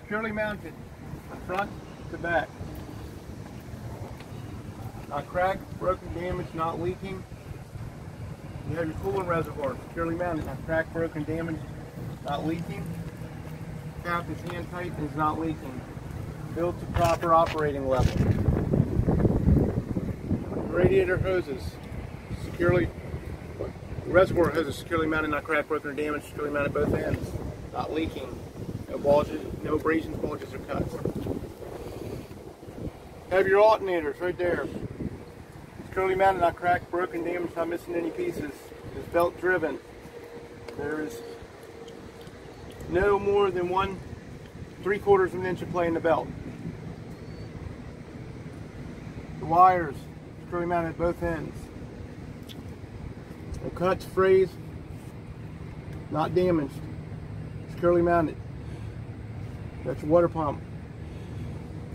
securely mounted from front to back. Not cracked, broken, damaged, not leaking. You have your coolant reservoir securely mounted, not cracked, broken, damaged, not leaking. Cap is hand tight and is not leaking. Built to proper operating level. Radiator hoses securely, the reservoir hoses securely mounted, not cracked, broken, or damaged, securely mounted both ends, not leaking. No bulges, no abrasions, bulges, or cuts. Have your alternators right there. Securely mounted, not cracked, broken, damaged, not missing any pieces. It's belt driven. There is no more than 1/3 of an inch of play in the belt. The wires, securely mounted at both ends. No cuts, frays, not damaged. Securely mounted. That's your water pump.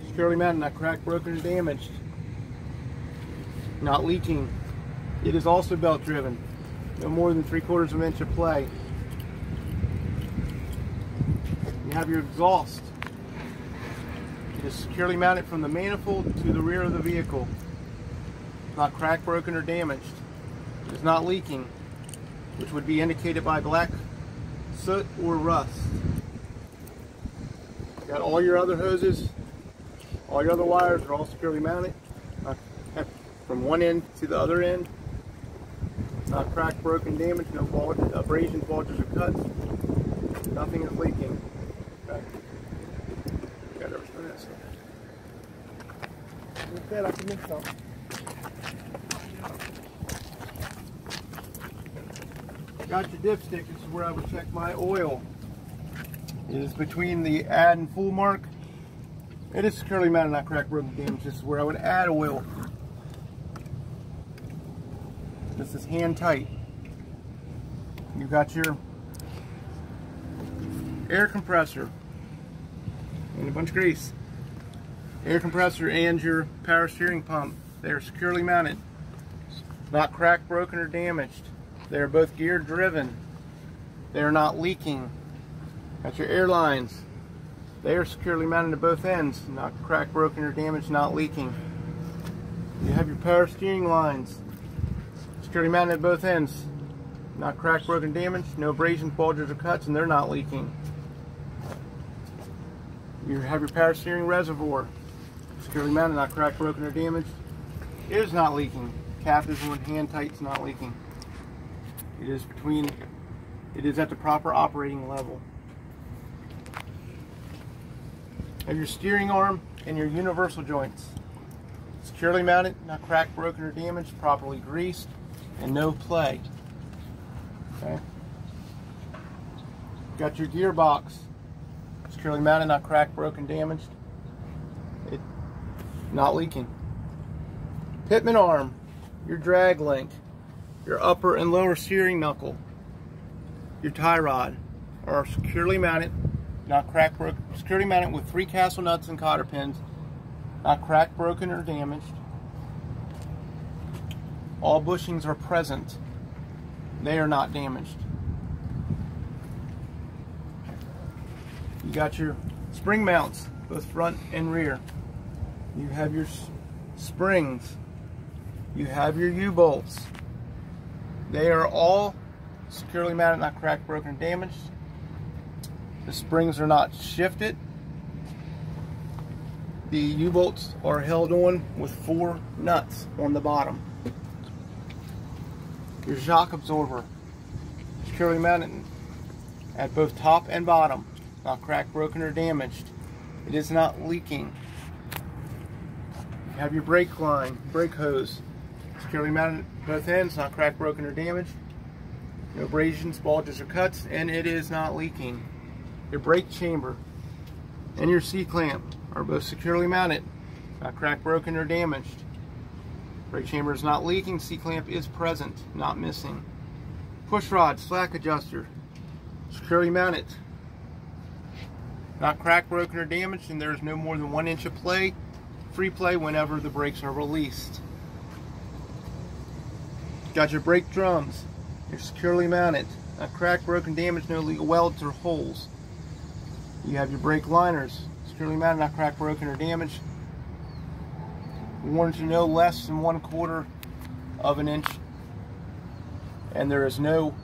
Securely mounted, not cracked, broken, or damaged. Not leaking. It is also belt driven. No more than 3/4 of an inch of play. You have your exhaust. It is securely mounted from the manifold to the rear of the vehicle. Not cracked, broken, or damaged. It is not leaking, which would be indicated by black soot or rust. Got all your other hoses, all your other wires are all securely mounted. From one end to the other end. Not cracked, broken, damaged, no bulges, abrasions, bulges, or cuts. Nothing is leaking. Okay. Got everything else. With that, I can mix up. Got your dipstick. This is where I would check my oil. It is between the add and full mark. It is securely mounted, not cracked, broken, damaged. This is where I would add oil. This is hand tight. You got your air compressor and a bunch of grease. Air compressor and your power steering pump. They are securely mounted. Not cracked, broken, or damaged. They are both gear driven. They are not leaking. Got your air lines. They are securely mounted at both ends. Not cracked, broken, or damaged, not leaking. You have your power steering lines. Securely mounted at both ends. Not cracked, broken, damaged, no abrasions, bulges, or cuts, and they're not leaking. You have your power steering reservoir. Securely mounted, not cracked, broken, or damaged. It is not leaking. Cap is on hand tight, it's not leaking. It is at the proper operating level. Have your steering arm and your universal joints. Securely mounted, not cracked, broken, or damaged, properly greased, and no play. Okay. Got your gearbox. Securely mounted, not cracked, broken, damaged. Not leaking. Pitman arm, your drag link, your upper and lower steering knuckle, your tie rod are securely mounted, not cracked, broken, securely mounted with 3 castle nuts and cotter pins, not cracked, broken, or damaged. All bushings are present. They are not damaged. You got your spring mounts, both front and rear. You have your springs. You have your U-bolts. They are all securely mounted, not cracked, broken, or damaged. The springs are not shifted. The U-bolts are held on with 4 nuts on the bottom. Your shock absorber, securely mounted at both top and bottom, not cracked, broken, or damaged. It is not leaking. You have your brake line, brake hose, securely mounted at both ends, not cracked, broken, or damaged. No abrasions, bulges, or cuts, and it is not leaking. Your brake chamber and your C-clamp are both securely mounted, not cracked, broken, or damaged. Brake chamber is not leaking, C-clamp is present, not missing. Push rod, slack adjuster, securely mounted, not cracked, broken, or damaged, and there is no more than 1 inch of play, free play whenever the brakes are released. Got your brake drums, you're securely mounted, not cracked, broken, damaged, no legal welds or holes. You have your brake liners, securely mounted, not cracked, broken, or damaged. Worn to no less than 1/4 of an inch. And there is no